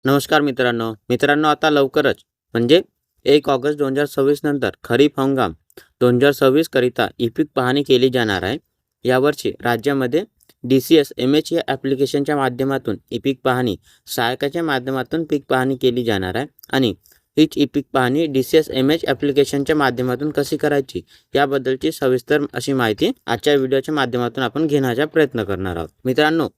नमस्कार मित्रांनो आता लवकरच म्हणजे 1 ऑगस्ट 2026 नंतर खरीप हंगाम 2026 करिता ई-पीक पाहणी केली जाणार आहे. यावर्षी राज्यामध्ये DCS-MH या ॲप्लिकेशनच्या माध्यमातून ई-पीक पाहणी, सहायकाच्या माध्यमातून पीक पाहणी केली जाणार आहे आणि हीच ई-पीक पाहणी DCS-MH ॲप्लिकेशनच्या माध्यमातून कशी करायची याबद्दलची सविस्तर अशी माहिती आजच्या व्हिडिओच्या माध्यमातून आपण घेण्याचा प्रयत्न करणार आहोत. मित्रांनो,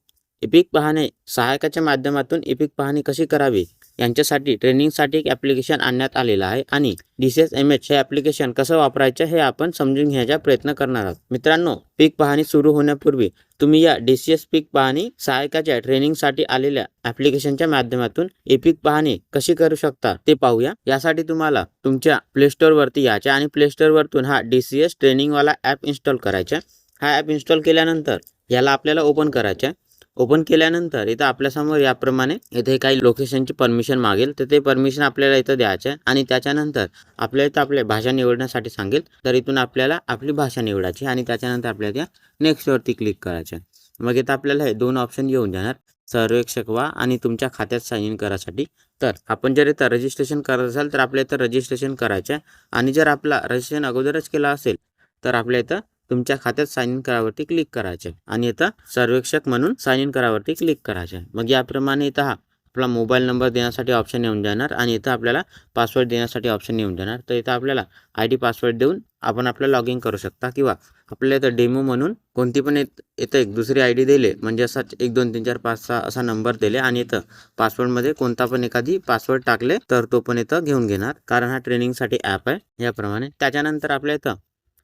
ई-पीक पाहणी सहायकाच्या माध्यमातून ई-पीक पाहणी कशी करावी यांच्यासाठी ट्रेनिंगसाठी एक ॲप्लिकेशन आणण्यात आलेलं आहे आणि DCS-MH हे ॲप्लिकेशन कसं वापरायचं हे आपण समजून घेण्याचा प्रयत्न करणार आहोत. मित्रांनो, पीक पाहणी सुरू होण्यापूर्वी तुम्ही या DCS पीक पाहणी सहायकाच्या ट्रेनिंगसाठी आलेल्या ॲप्लिकेशनच्या माध्यमातून ई-पीक पाहणी कशी करू शकता ते पाहूया. यासाठी तुम्हाला तुमच्या प्ले स्टोअरवरती यायचे आणि प्ले स्टोअरवरतून हा DCS ट्रेनिंगवाला ॲप इन्स्टॉल करायचा. हा ॲप इन्स्टॉल केल्यानंतर याला आपल्याला ओपन करायचं. ओपन केल्यानंतर इथं आपल्यासमोर याप्रमाणे इथे काही लोकेशनची परमिशन मागेल, तर ते परमिशन आपल्याला इथं द्यायचं आहे आणि त्याच्यानंतर आपल्या इथं आपल्या भाषा निवडण्यासाठी सांगेल, तर इथून आपल्याला आपली भाषा निवडायची आणि त्याच्यानंतर आपल्याला त्या नेक्स्टवरती क्लिक करायचं. मग इथं आपल्याला हे 2 ऑप्शन येऊन जाणार, सर्वेक्षक व्हा आणि तुमच्या खात्यात साइन इन करायसाठी. तर आपण जर इथं रजिस्ट्रेशन करत असाल तर आपल्या इथं रजिस्ट्रेशन करायचं आहे आणि जर आपला रजिस्ट्रेशन अगोदरच केला असेल तर आपल्या इथं तुमच्या खात्यात साइन इन करावरती क्लिक करायचे आणि इथं सर्वेक्षक म्हणून साइन इन करावरती क्लिक करायचे. मग याप्रमाणे इथं हा आपला मोबाईल नंबर देण्यासाठी ऑप्शन येऊन जाणार आणि इथं आपल्याला पासवर्ड देण्यासाठी ऑप्शन येऊन जाणार. तर इथं आपल्याला ID पासवर्ड देऊन आपण आपलं लॉग इन करू शकता किंवा आपल्याला इथं डेमो म्हणून कोणती पण इथं एक दुसरी ID दिले, म्हणजे असा 1 2 3 4 5 6 असा नंबर दिले आणि इथं पासवर्डमध्ये कोणता पण एखादी पासवर्ड टाकले तर तो पण इथं घेऊन घेणार, कारण हा ट्रेनिंगसाठी ॲप आहे. याप्रमाणे त्याच्यानंतर आपल्या इथं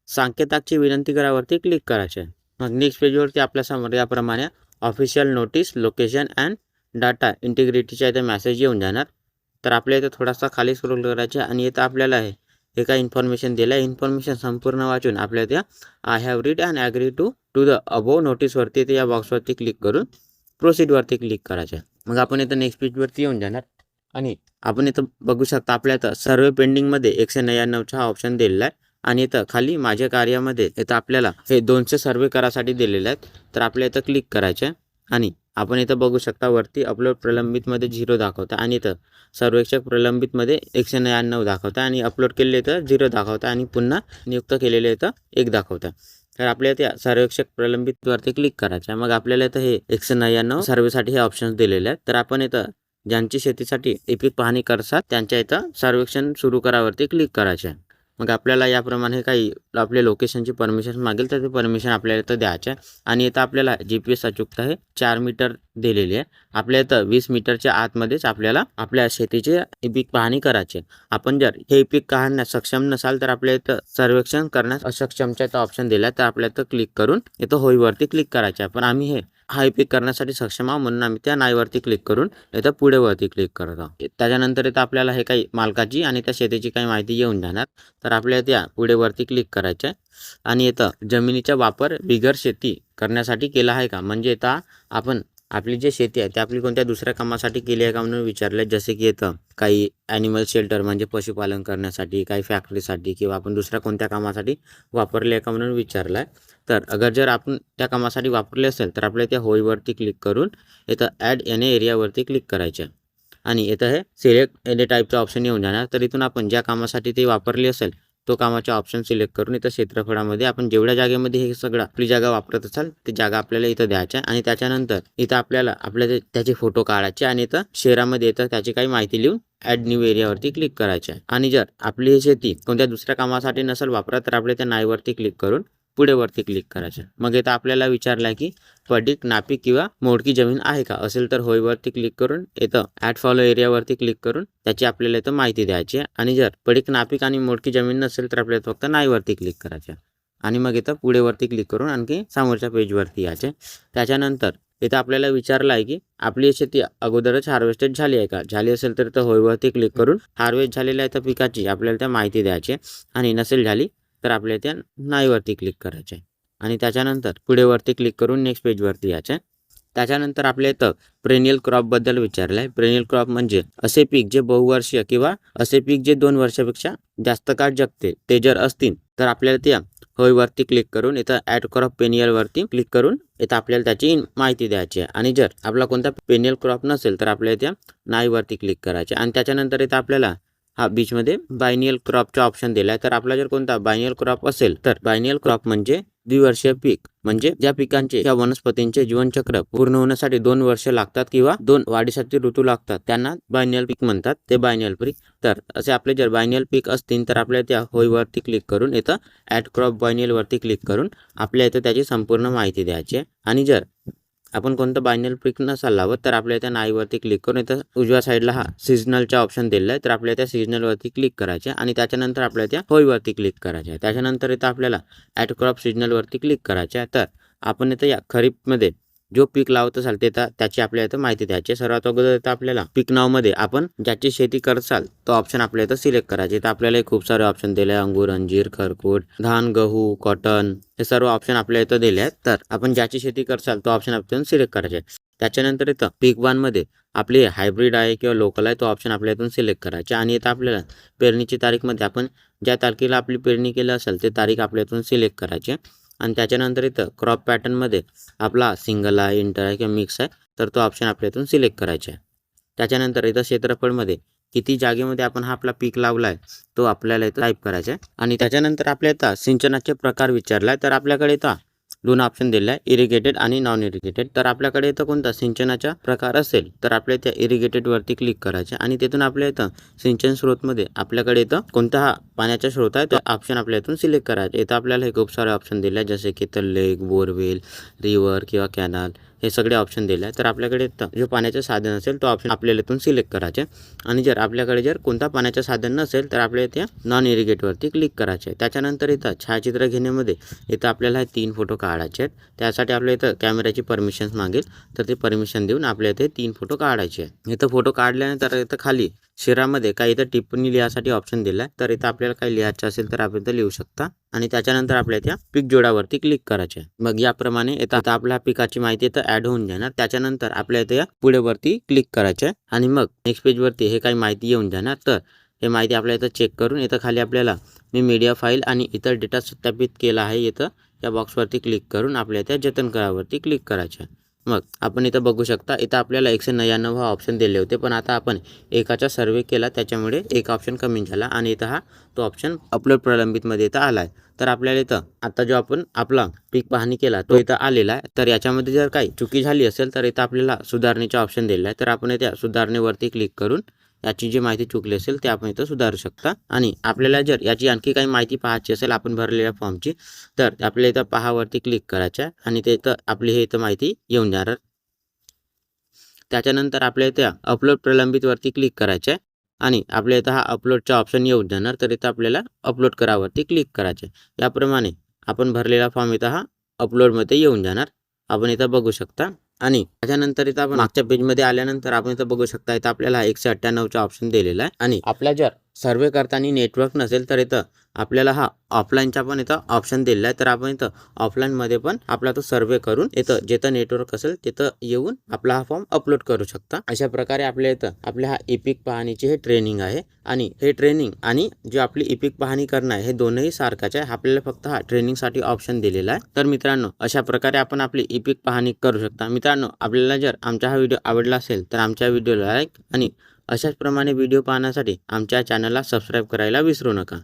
संकेताची विनंती करावरती क्लिक करायचे. मग नेक्स्ट पेजवरती आपल्यासमोर याप्रमाणे official notice location and data इंटिग्रिटीच्या इथे मेसेज येऊन जाणार. तर आपल्या इथं थोडासा खाली स्क्रोल करायचे आणि इथं आपल्याला हे काही इन्फॉर्मेशन दिलं आहे. इन्फॉर्मेशन संपूर्ण वाचून आपल्या त्या I have read and agree to the above नोटीसवरती इथे या बॉक्सवरती क्लिक करून प्रोसीडवरती क्लिक करायचे. मग आपण इथं नेक्स्ट पेजवरती येऊन जाणार आणि आपण इथं बघू शकता आपल्या इथं सर्वे पेंडिंगमध्ये 199चा हा ऑप्शन दिलेला आहे आणि इथं खाली माझ्या कार्यामध्ये इथं आपल्याला हे 200 सर्वे करासाठी दिलेले आहेत. तर आपल्या इथं क्लिक करायचे आणि आपण इथं बघू शकता वरती अपलोड प्रलंबितमध्ये 0 दाखवतं आणि इथं सर्वेक्षक प्रलंबितमध्ये 199 दाखवतं आणि अपलोड केलेले इथं 0 दाखवतं आणि पुन्हा नियुक्त केलेले इथं 1 दाखवतं. तर आपल्याला त्या सर्वेक्षक प्रलंबितवरती क्लिक करायचं. मग आपल्याला इथं हे 199 सर्वेसाठी हे ऑप्शन्स दिलेले आहेत. तर आपण इथं ज्यांची शेतीसाठी ई-पीक पाहणी करतात त्यांच्या इथं सर्वेक्षण सुरू करावरती क्लिक करायचे. मग आपल्याला याप्रमाणे काही आपल्या लोकेशनची परमिशन मागेल, तर ते परमिशन आपल्याला इथं द्यायचं आहे आणि इथं आपल्याला GPS अचूकता हे 4 मीटर दिलेली आहे. आपल्या इथं 20 मीटरच्या आतमध्येच आपल्याला आपल्या शेतीची ई-पीक पाहणी करायची. आपण जर हे ई-पीक काढण्यास सक्षम नसाल तर आपल्या इथं सर्वेक्षण करण्यास असक्षमचा इथं ऑप्शन दिला आहे, तर आपल्या इथं क्लिक करून इथं होईवरती क्लिक करायचं आहे. पण आम्ही हा ई-पीक करण्यासाठी सक्षम आहोत म्हणून आम्ही त्या नाहीवरती क्लिक करून इथं पुढेवरती क्लिक करत आहोत. त्याच्यानंतर इथं आपल्याला हे काही मालकाची आणि त्या शेतीची काही माहिती येऊन जाणार. तर आपल्याला त्या पुढेवरती क्लिक करायचं आहे आणि इथं जमिनीचा वापर बिगर शेती करण्यासाठी केला आहे का, म्हणजे इथं आपण आपली जी शेती आहे ती आपली कोणत्या दुसऱ्या कामासाठी केली आहे का म्हणून विचारलं. जसे की इथं काही ॲनिमल शेल्टर म्हणजे पशुपालन करण्यासाठी, काही फॅक्टरीसाठी किंवा आपण दुसऱ्या कोणत्या कामासाठी वापरले आहे का म्हणून विचारलं आहे. तर जर आपण त्या कामासाठी वापरले असेल तर आपल्या त्या होईवरती क्लिक करून इथं ॲड एनी एरियावरती क्लिक करायचं आणि इथं हे सिलेक्ट एनी टाईपचा ऑप्शन येऊन जाणार. तर इथून आपण ज्या कामासाठी ते वापरली असेल तो कामाचा ऑप्शन सिलेक्ट करून इथं क्षेत्रफळामध्ये आपण जेवढ्या जागेमध्ये हे सगळं आपली जागा वापरत असाल ती जागा आपल्याला इथं द्यायच्या आणि त्याच्यानंतर इथं आपल्याला त्याचे फोटो काढायचे आणि इथं शहरामध्ये येतं त्याची काही माहिती लिहून ॲड न्यू एरियावरती क्लिक करायचे. आणि जर आपली शेती कोणत्या दुसऱ्या कामासाठी नसेल वापरत तर आपल्या त्या नाहीवरती क्लिक करून पुढेवरती क्लिक करायचं. मग इथं आपल्याला विचारलं की पडीक, नापीक किंवा मोडकी जमीन आहे का, असेल तर होईवरती क्लिक करून इथं ॲड फॉलो एरियावरती क्लिक करून त्याची आपल्याला इथं माहिती द्यायची आणि जर पडीक, नापीक आणि मोडकी जमीन नसेल तर आपल्याला फक्त नाहीवरती क्लिक करायचं आणि मग इथं पुढेवरती क्लिक करून आणखी समोरच्या पेजवरती यायचे. त्याच्यानंतर इथं आपल्याला विचारलं आहे की आपली शेती अगोदरच हार्वेस्टेड झाली आहे का, झाली असेल तर इथं होईवरती क्लिक करून हार्वेस्ट झालेल्या इथं पिकाची आपल्याला त्या माहिती द्यायची आणि नसेल झाली तर आपल्या त्या नाहीवरती क्लिक करायचे आणि त्याच्यानंतर पुढेवरती क्लिक करून नेक्स्ट पेजवरती यायचे. त्याच्यानंतर आपल्या इथं पेरेनियल क्रॉपबद्दल विचारलं आहे. पेरेनियल क्रॉप म्हणजे असे पीक जे बहुवर्षीय किंवा असे पीक जे 2 वर्षापेक्षा जास्त काळ जगते ते जर असतील तर आपल्याला त्या होयवरती क्लिक करून इथं ॲड क्रॉप पेनियलवरती क्लिक करून इथं आपल्याला त्याची माहिती द्यायची आहे. आणि जर आपला कोणता पेनियल क्रॉप नसेल तर आपल्याला त्या नाहीवरती क्लिक करायचे. आणि त्याच्यानंतर इथं आपल्याला हा बीचमध्ये बायनियल क्रॉपचा ऑप्शन दिला आहे. तर आपला जर कोणता बायनियल क्रॉप असेल तर बायनियल क्रॉप म्हणजे द्विवर्षीय पीक, म्हणजे ज्या पिकांचे या वनस्पतींचे जीवनचक्र पूर्ण होण्यासाठी 2 वर्ष लागतात किंवा 2 वाढीसाठी ऋतू लागतात त्यांना बायनियल पीक म्हणतात. ते बायनियल पीक. तर असे आपले जर बायनियल पीक असतील तर आपल्याला त्या होयवरती क्लिक करून इथं ॲड क्रॉप बायनियलवरती क्लिक करून आपल्या इथं त्याची संपूर्ण माहिती द्यायची आहे. आणि जर आपण कोणतं बायनियल पीक नसाल लावत तर आपल्या इथं नाहीवरती क्लिक करून इथं उजव्या साईडला हा सीजनलचा ऑप्शन दिलेला आहे. तर आपल्या त्या सीजनलवरती क्लिक करायचे आणि त्याच्यानंतर आपल्या त्या होयवरती क्लिक करायचे आहे. त्याच्यानंतर इथं आपल्याला ॲड क्रॉप सीजनलवरती क्लिक करायचे आहे. तर आपण इथं या खरीपमध्ये जो पीक लावत असाल ते त्याची आपल्या इथं माहिती द्यायची. सर्वात अगोदर इथं आपल्याला पीक नावमध्ये आपण ज्याची शेती करसाल तो ऑप्शन आपल्या इथं सिलेक्ट करायचे. तर आपल्याला खूप सारे ऑप्शन दिले आहे. अंगूर, अंजीर, खरकूट, धान, गहू, कॉटन हे सर्व ऑप्शन आपल्या इथं दिले आहेत. तर आपण ज्याची शेती करसाल तो ऑप्शन आपण सिलेक्ट करायचे. त्याच्यानंतर इथं पीक वानमध्ये आपली हायब्रिड आहे किंवा लोकल आहे तो ऑप्शन आपल्या इथून सिलेक्ट करायचे. आणि इथं आपल्याला पेरणीची तारीखमध्ये आपण ज्या तारखेला आपली पेरणी केली असेल ते तारीख आपल्या इथून सिलेक्ट करायचे. आणि त्याच्यानंतर इथं क्रॉप पॅटर्नमध्ये आपला सिंगल आहे, इंटर आहे किंवा मिक्स आहे तर तो ऑप्शन आपल्या इथून सिलेक्ट करायचा आहे. त्याच्यानंतर इथं क्षेत्रफळमध्ये किती जागेमध्ये आपण हा आपला पीक लावला आहे तो आपल्याला इथं टाईप करायचा आहे. आणि त्याच्यानंतर आपल्या इथं सिंचनाचे प्रकार विचारला आहे. तर आपल्याकडे इथं 2 ऑप्शन दिले आहे, इरिगेटेड आणि नॉन इरिगेटेड. तर आपल्याकडे इथं कोणता सिंचनाचा प्रकार असेल तर आपल्या त्या इरिगेटेडवरती क्लिक करायचे. आणि तिथून आपल्या इथं सिंचन स्रोतमध्ये आपल्याकडे इथं कोणता हा पाण्याचा स्रोत आहे तो ऑप्शन आपल्या इथून सिलेक्ट करायचे. इथं आपल्याला हे खूप सारे ऑप्शन दिले आहे जसे की लेक, बोरवेल, रिव्हर किंवा कॅनल हे सगळे ऑप्शन दिले आहे. तर आपल्याकडे जो पाण्याचं साधन असेल तो ऑप्शन आपल्याला इथून सिलेक्ट करायचे. आणि जर आपल्याकडे जर कोणता पाण्याचं साधन नसेल तर आपल्याला त्या नॉन इरिगेटवरती क्लिक करायचे. त्याच्यानंतर इथं छायाचित्र घेण्यामध्ये इथं आपल्याला 3 फोटो काढायचे आहेत. त्यासाठी आपल्या इथं कॅमेऱ्याची परमिशन्स मागेल तर ते परमिशन देऊन आपल्या इथे 3 फोटो काढायचे आहे. इथं फोटो काढल्यानंतर इथं खाली शिरामध्ये काही इथं टिप्पणी लिहायसाठी ऑप्शन दिला आहे. तर इथं आपल्याला काही लिहायचं असेल तर आपण इथं लिहू शकता. आणि त्याच्यानंतर आपल्या त्या पीक जोडावरती क्लिक करायचे. मग याप्रमाणे इथं आपल्या पिकाची माहिती इथं ॲड होऊन जाणार. त्याच्यानंतर आपल्या इथं या पुढे वरती क्लिक करायचे आणि मग नेक्स्ट पेजवरती हे काही माहिती येऊन जाणार. तर हे माहिती आपल्या इथं चेक करून इथं खाली आपल्याला मी मीडिया फाईल आणि इतर डेटा सत्यापित केला आहे इथं या बॉक्सवरती क्लिक करून आपल्या त्या जतन करावरती क्लिक करायचे. मग आपण इथं बघू शकता इथं आपल्याला 199 हा ऑप्शन दिले होते पण आता आपण एकाचा सर्वे केला त्याच्यामुळे एक ऑप्शन कमी झाला आणि इथं हा तो ऑप्शन अपलोड प्रलंबितमध्ये इथं आला आहे. तर आपल्याला इथं आता जो आपण आपला पीक पाहणी केला तो इथं आलेला आहे. तर याच्यामध्ये जर काही चुकी झाली असेल तर इथं आपल्याला सुधारणेचा ऑप्शन दिला आहे. तर आपण त्या सुधारणेवरती क्लिक करून याची जी माहिती चुकली असेल ते आपण इथं सुधारू शकता. आणि आपल्याला जर याची आणखी काही माहिती पाहायची असेल आपण भरलेल्या फॉर्मची तर आपल्या इथं पहावरती क्लिक करायचं आणि ते इथं आपली हे इथं माहिती येऊन जाणार. त्याच्यानंतर आपल्या इथं अपलोड प्रलंबितवरती क्लिक करायचं आहे आणि आपल्या इथं हा अपलोडचा ऑप्शन येऊन जाणार. तर इथं आपल्याला अपलोड करावरती क्लिक करायचं आहे. याप्रमाणे आपण भरलेला फॉर्म इथं हा अपलोडमध्ये येऊन जाणार. आपण इथं बघू शकता. आणि त्याच्यानंतर इथं आपण मागच्या पेजमध्ये आल्यानंतर आपण इथं बघू शकता इथं आपल्याला 198चा ऑप्शन दिलेला आहे. आणि आपल्या जर सर्वे करताना नेटवर्क नसेल तर इथं आपल्याला हा ऑफलाईनचा पण इथं ऑप्शन दिलेला आहे. तर आपण इथं ऑफलाईनमध्ये पण आपला तो सर्वे करून इथं जिथं नेटवर्क असेल तिथं येऊन आपला हा फॉर्म अपलोड करू शकता. अशा प्रकारे आपल्या इथं आपल्या हा ई पीक पाहणीची हे ट्रेनिंग आहे. आणि हे ट्रेनिंग आणि जे आपली ई पीक पाहणी करणं आहे हे दोनही सारखाच आहे. आपल्याला फक्त हा ट्रेनिंगसाठी ऑप्शन दिलेला आहे. तर मित्रांनो अशा प्रकारे आपण आपली ई पीक पाहणी करू शकता. मित्रांनो आपल्याला जर आमचा हा व्हिडिओ आवडला असेल तर आमच्या व्हिडिओला लाईक आणि अशाच प्रमाणे व्हिडिओ पाहण्यासाठी आमच्या चॅनलला सबस्क्राईब करायला विसरू नका.